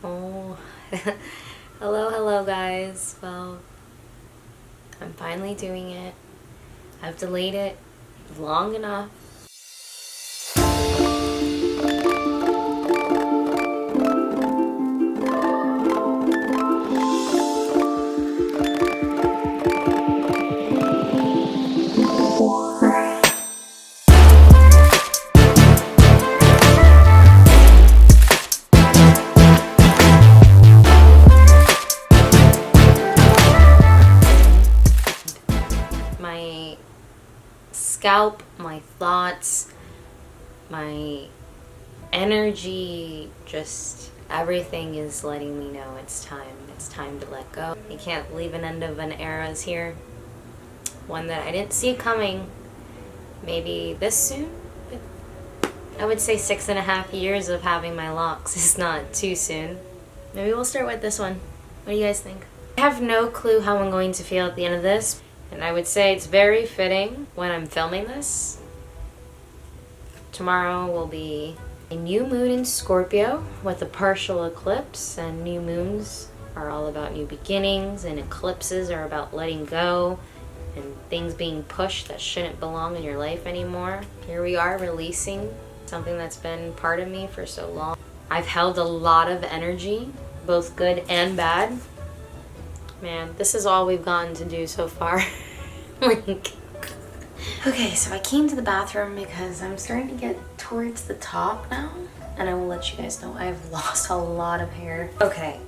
Oh, hello guys. Well, I'm finally doing it. I've delayed it long enough. My scalp, my thoughts, my energy, just everything is letting me know it's time. It's time to let go. You can't leave an end of an era here. One that I didn't see coming maybe this soon. But I would say 6.5 years of having my locks is not too soon. Maybe we'll start with this one. What do you guys think? I have no clue how I'm going to feel at the end of this. And I would say it's very fitting when I'm filming this. Tomorrow will be a new moon in Scorpio with a partial eclipse, and new moons are all about new beginnings, and eclipses are about letting go and things being pushed that shouldn't belong in your life anymore. Here we are releasing something that's been part of me for so long. I've held a lot of energy, both good and bad. Man, this is all we've gotten to do so far. Okay, so I came to the bathroom because I'm starting to get towards the top now, and I will let you guys know I've lost a lot of hair. Okay.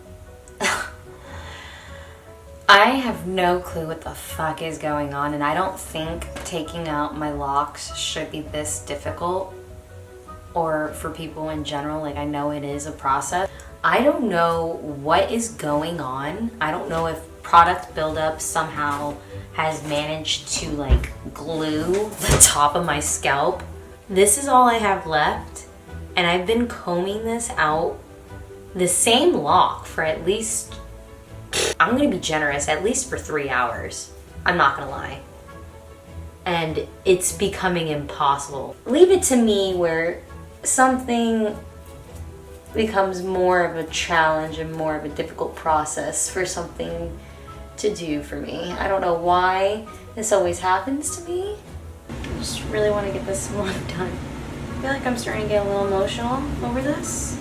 I have no clue what the fuck is going on, and I don't think taking out my locks should be this difficult, or for people in general. Like, I know it is a process. I don't know what is going on. I don't know if product buildup somehow has managed to like glue the top of my scalp. This is all I have left, and I've been combing this out, the same lock, for at least, I'm gonna be generous, at least for 3 hours. I'm not gonna lie. And it's becoming impossible. Leave it to me where something becomes more of a challenge and more of a difficult process for something to do for me. I don't know why this always happens to me. I just really want to get this one done. I feel like I'm starting to get a little emotional over this.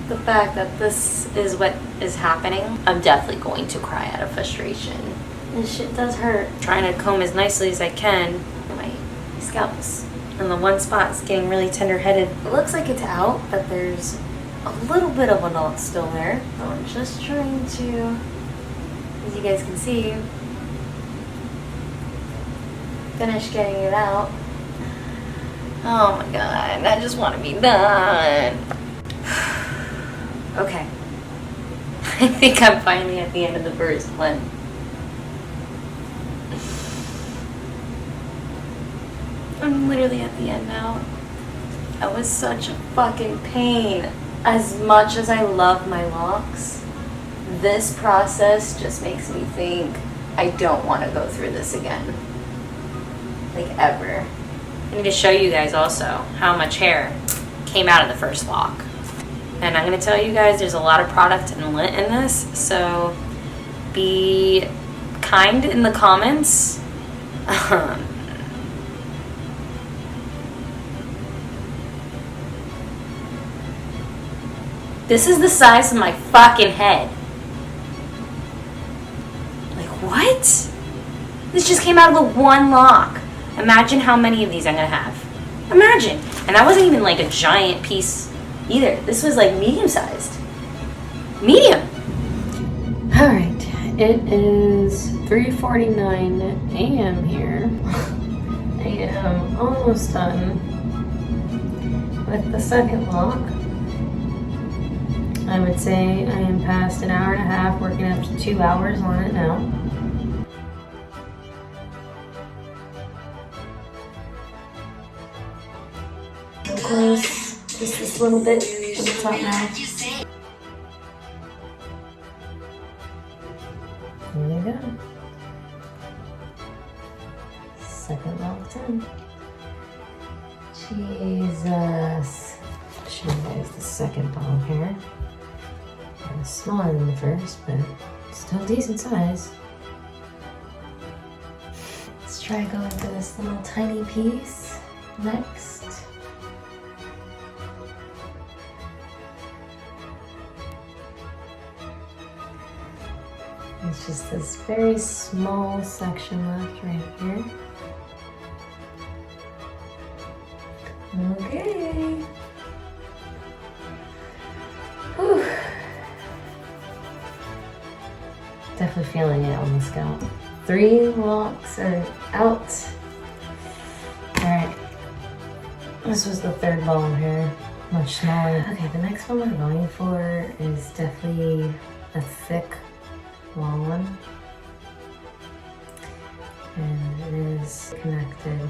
The fact that this is what is happening, I'm definitely going to cry out of frustration. This shit does hurt. I'm trying to comb as nicely as I can. My scalp's in the one spot is getting really tender-headed. It looks like it's out, but there's a little bit of a knot still there. So I'm just trying to, as you guys can see, finish getting it out. Oh my god, I just want to be done. Okay. I think I'm finally at the end of the first one. I'm literally at the end now. That was such a fucking pain. As much as I love my locks, this process just makes me think I don't want to go through this again. Like, ever. I need to show you guys also how much hair came out of the first lock. And I'm going to tell you guys there's a lot of product and lint in this, so be kind in the comments. This is the size of my fucking head. Like, what? This just came out of the one lock. Imagine how many of these I'm gonna have. Imagine. And that wasn't even like a giant piece either. This was like medium sized. Medium. Alright, it is 3:49 a.m. here. I am almost done with the second lock. I would say I am past an hour and a half, working up to 2 hours on it now. So close, just this little bit to the top now. There you go. Second lock done. Jesus. I'll show you guys the second ball of hair. It's smaller than the first, but still decent size. Let's try going for this little tiny piece next. It's just this very small section left right here. Okay. Whew. Definitely feeling it on the scalp. 3 locks are out. Alright. This was the third ball of hair. Much smaller. Okay, the next one we're going for is definitely a thick, long one. And it is connected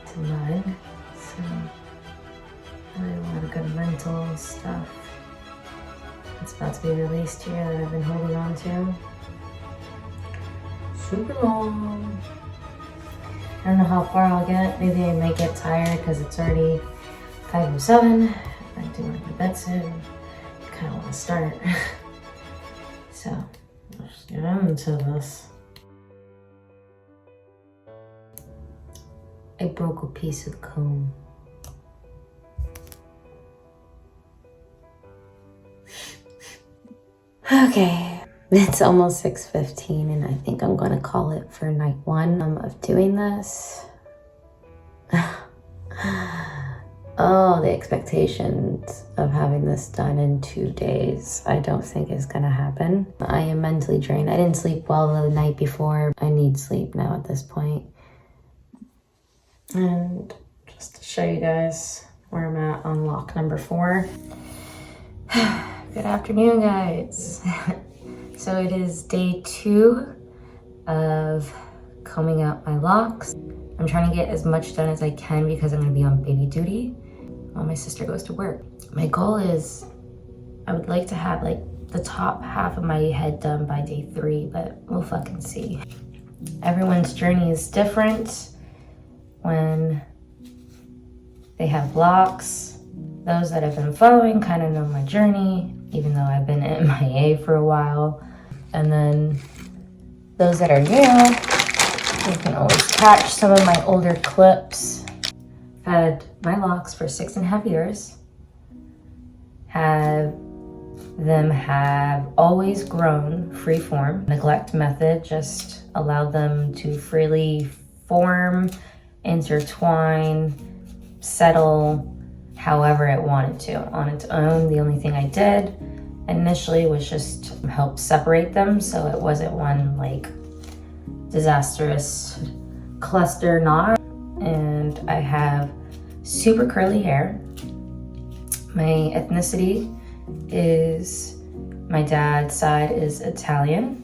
to mine. So, really a lot of good mental stuff. It's about to be released here that I've been holding on to. Super long. I don't know how far I'll get. Maybe I might get tired because it's already 5:07. I do want to go to bed soon. I kind of want to start. So, let's get into this. I broke a piece of the comb. Okay, it's almost 6:15 and I think I'm gonna call it for night 1 of doing this. Oh, the expectations of having this done in 2 days, I don't think is gonna happen. I am mentally drained. I didn't sleep well the night before. I need sleep now at this point. And just to show you guys where I'm at on lock number 4. Good afternoon, guys. So it is day 2 of combing out my locks. I'm trying to get as much done as I can because I'm gonna be on baby duty while my sister goes to work. My goal is I would like to have like the top half of my head done by day 3, but we'll fucking see. Everyone's journey is different when they have locks. Those that have been following kind of know my journey, even though I've been MIA for a while. And then those that are new, you can always catch some of my older clips. Had my locks for 6.5 years. Have always grown free form. Neglect method just allowed them to freely form, intertwine, settle, however it wanted to on its own. The only thing I did initially was just help separate them so it wasn't one like disastrous cluster knot. And I have super curly hair. My ethnicity is, my dad's side is Italian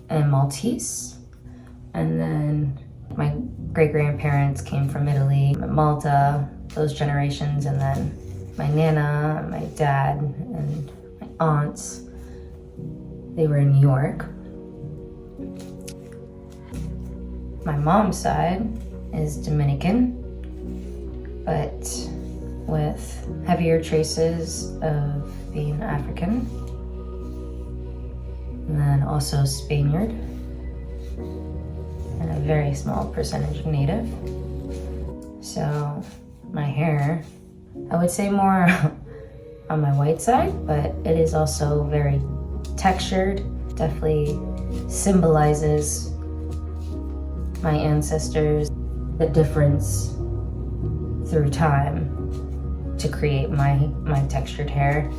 and Maltese, and then my great-grandparents came from Italy, Malta, those generations, and then my nana, my dad, and my aunts, they were in New York. My mom's side is Dominican, but with heavier traces of being African, and then also Spaniard, and a very small percentage native. So my hair, I would say more on my white side, but it is also very textured, definitely symbolizes my ancestors, the difference through time to create my textured hair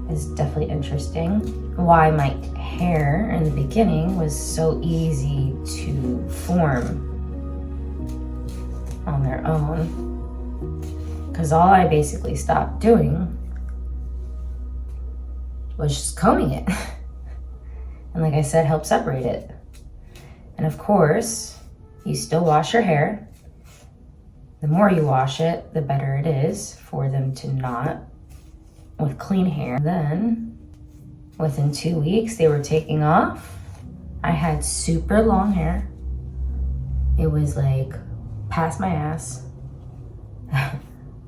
is definitely interesting. Why my hair in the beginning was so easy to form on their own, because all I basically stopped doing was just combing it. And like I said, help separate it. And of course, you still wash your hair. The more you wash it, the better it is for them to knot with clean hair. Then, within 2 weeks, they were taking off. I had super long hair. It was like past my ass.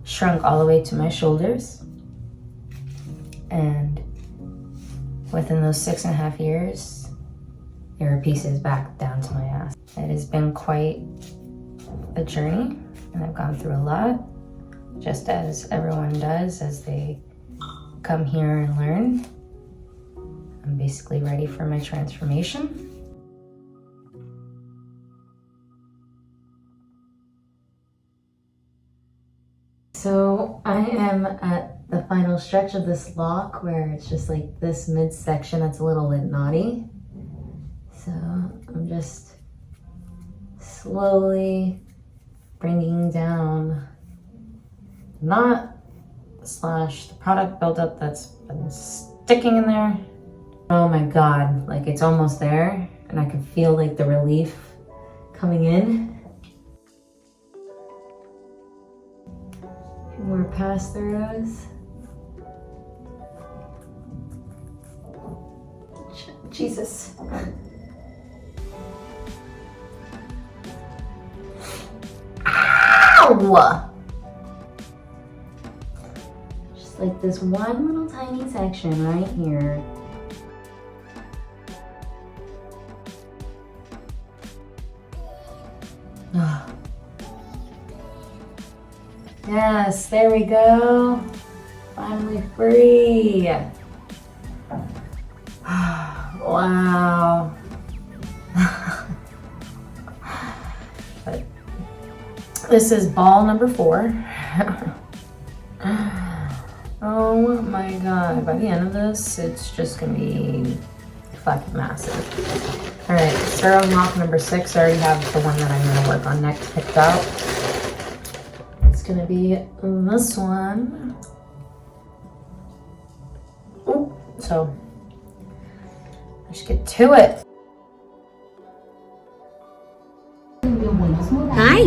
shrunk all the way to my shoulders. And within those 6.5 years, there are pieces back down to my ass. It has been quite a journey, and I've gone through a lot, just as everyone does as they come here and learn. I'm basically ready for my transformation. So I am at the final stretch of this lock where it's just like this midsection that's a little bit knotty. So I'm just slowly bringing down the knot / the product buildup that's been sticking in there. Oh my God, like it's almost there, and I can feel like the relief coming in. More pass-throughs. Jesus. Ow! Just like this one little tiny section right here. Yes, there we go. Finally free. Wow. But this is ball number 4. Oh my God. By the end of this, it's just gonna be fucking massive. All right, serum lock number 6. I already have the one that I'm gonna work on next picked out. It's gonna be this one. Ooh, so let's get to it. Hi.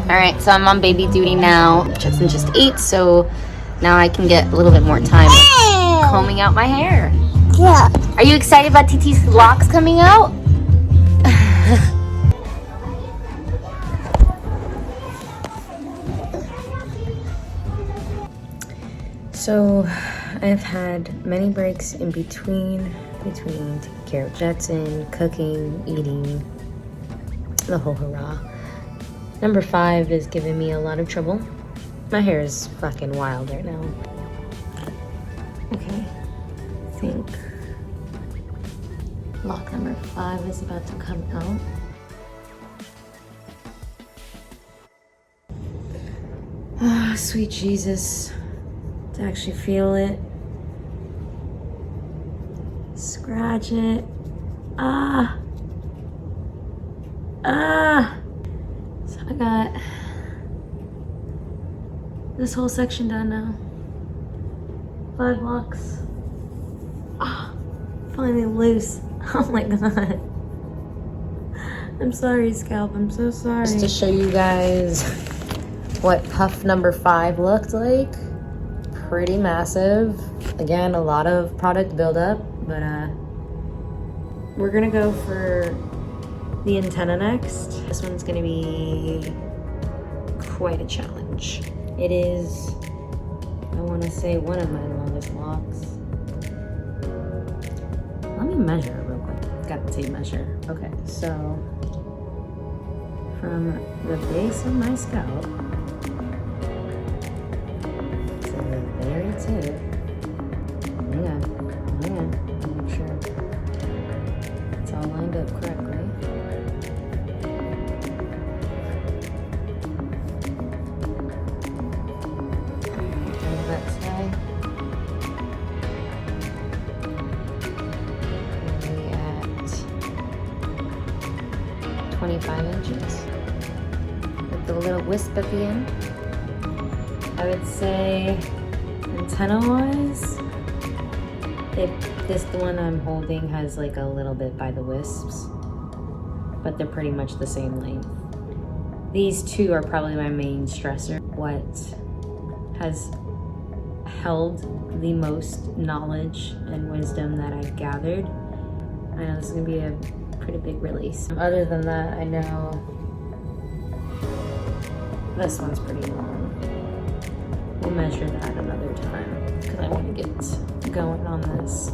All right, so I'm on baby duty now. Jackson just ate, so now I can get a little bit more time combing out my hair. Yeah. Are you excited about TT's locks coming out? So I've had many breaks in between taking care of Jetson, cooking, eating, the whole hurrah. Number 5 is giving me a lot of trouble. My hair is fucking wild right now. Okay, I think lock number 5 is about to come out. Oh, sweet Jesus. To actually feel it. Scratch it. Ah. So I got this whole section done now. 5 locks. Ah, finally loose. Oh my God. I'm sorry, scalp. I'm so sorry. Just to show you guys what puff number 5 looked like. Pretty massive. Again, a lot of product buildup, but we're gonna go for the antenna next. This one's gonna be quite a challenge. It is, I wanna say, one of my longest locks. Let me measure real quick. Got the tape measure. Okay, so from the base of my scalp to the very tip. Hang on, make sure it's all lined up correctly. What does that say? We're at 25 inches with the little wisp at the end. I would say antenna-wise, the one I'm holding has like a little bit by the wisps, but they're pretty much the same length. These two are probably my main stressor. What has held the most knowledge and wisdom that I've gathered. I know this is gonna be a pretty big release. Other than that, I know This one's pretty long. We'll measure that another time because I want to get going on this.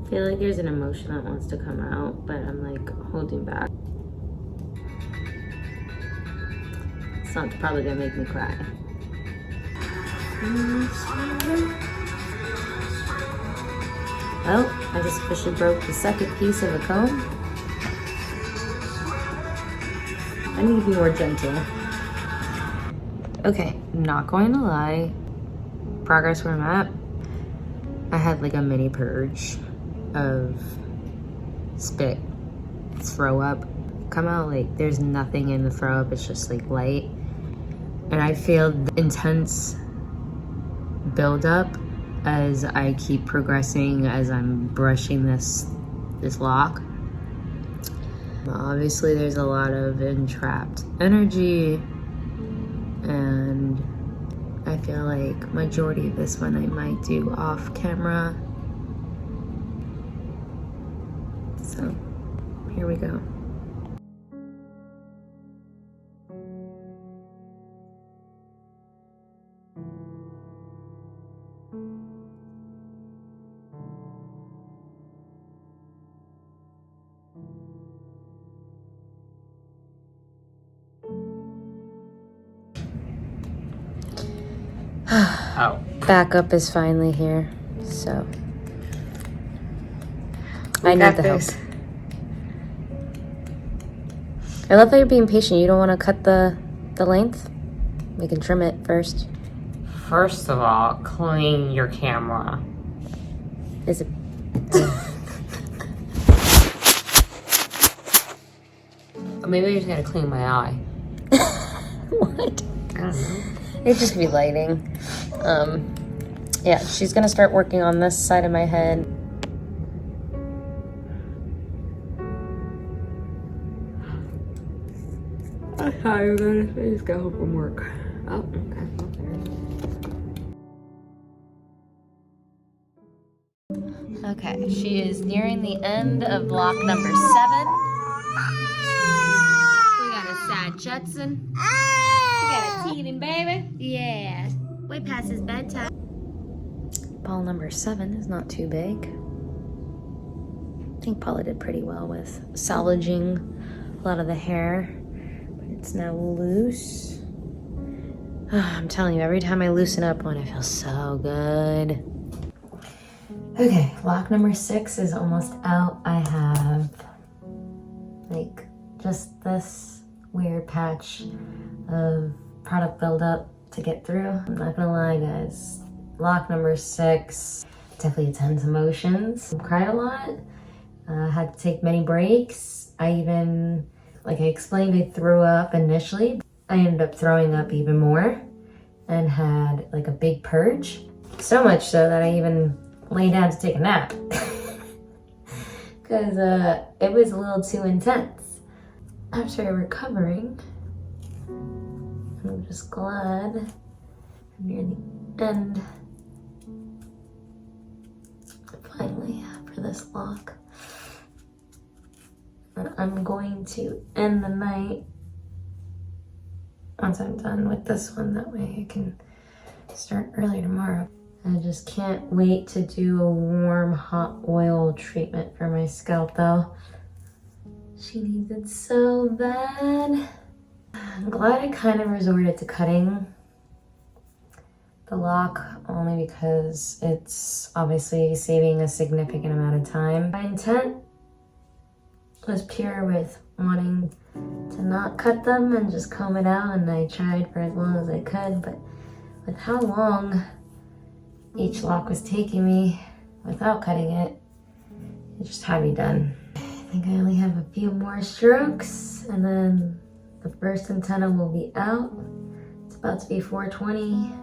I feel like there's an emotion that wants to come out, but I'm like holding back. It's not probably gonna make me cry. Well, I just officially broke the second piece of a comb. I need to be more gentle. Okay, not going to lie. Progress where I'm at. I had like a mini purge of spit, throw up, come out like there's nothing in the throw up, it's just like light. And I feel the intense buildup as I keep progressing, as I'm brushing this lock. Obviously there's a lot of entrapped energy, and I feel like majority of this one I might do off camera. So here we go. Oh. Backup is finally here, so I need the help. I love that you're being patient. You don't want to cut the length? We can trim it first. First of all, clean your camera. Is it? Maybe I just gotta clean my eye. What? I don't know. It'd just be lighting. Yeah, she's gonna start working on this side of my head. I thought you were gonna say just got home from work. Oh, okay. Okay, she is nearing the end of block number 7. We got a sad Judson. We got a teething baby. Yeah, way past his bedtime. Ball number 7 is not too big. I think Paula did pretty well with salvaging a lot of the hair. But it's now loose. I'm telling you, every time I loosen up one, I feel so good. Okay, block number 6 is almost out. I have like just this weird patch of product buildup to get through. I'm not gonna lie, guys. Block number 6, definitely intense emotions. Cried a lot. Had to take many breaks. I even, like I explained, I threw up initially. I ended up throwing up even more and had like a big purge. So much so that I even lay down to take a nap because it was a little too intense. After recovering, I'm just glad I'm near the end finally for this lock. And I'm going to end the night once I'm done with this one. That way I can start early tomorrow. I just can't wait to do a warm hot oil treatment for my scalp though. She needs it so bad. I'm glad I kind of resorted to cutting the lock only because it's obviously saving a significant amount of time. My intent was pure with wanting to not cut them and just comb it out, and I tried for as long as I could, but with how long each lock was taking me without cutting it, it just had to be done. I think I only have a few more strokes and then the first antenna will be out. It's about to be 4:20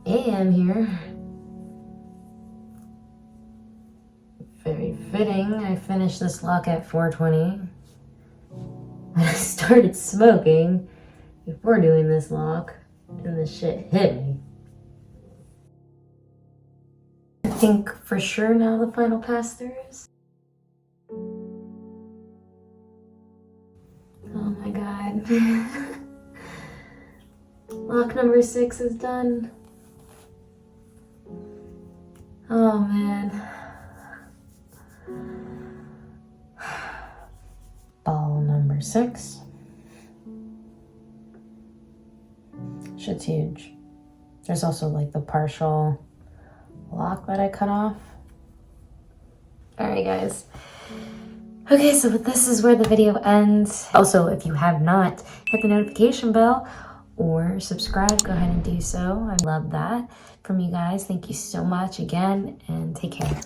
a.m. here. Very fitting. I finished this lock at 4:20. I started smoking before doing this lock and this shit hit me. I think for sure now the final pass through is. God. Lock number 6 is done. Oh man. Ball number 6. Shit's huge. There's also like the partial lock that I cut off. Alright guys. Okay, so this is where the video ends. Also, if you have not hit the notification bell or subscribe, go ahead and do so. I love that from you guys. Thank you so much again, and take care.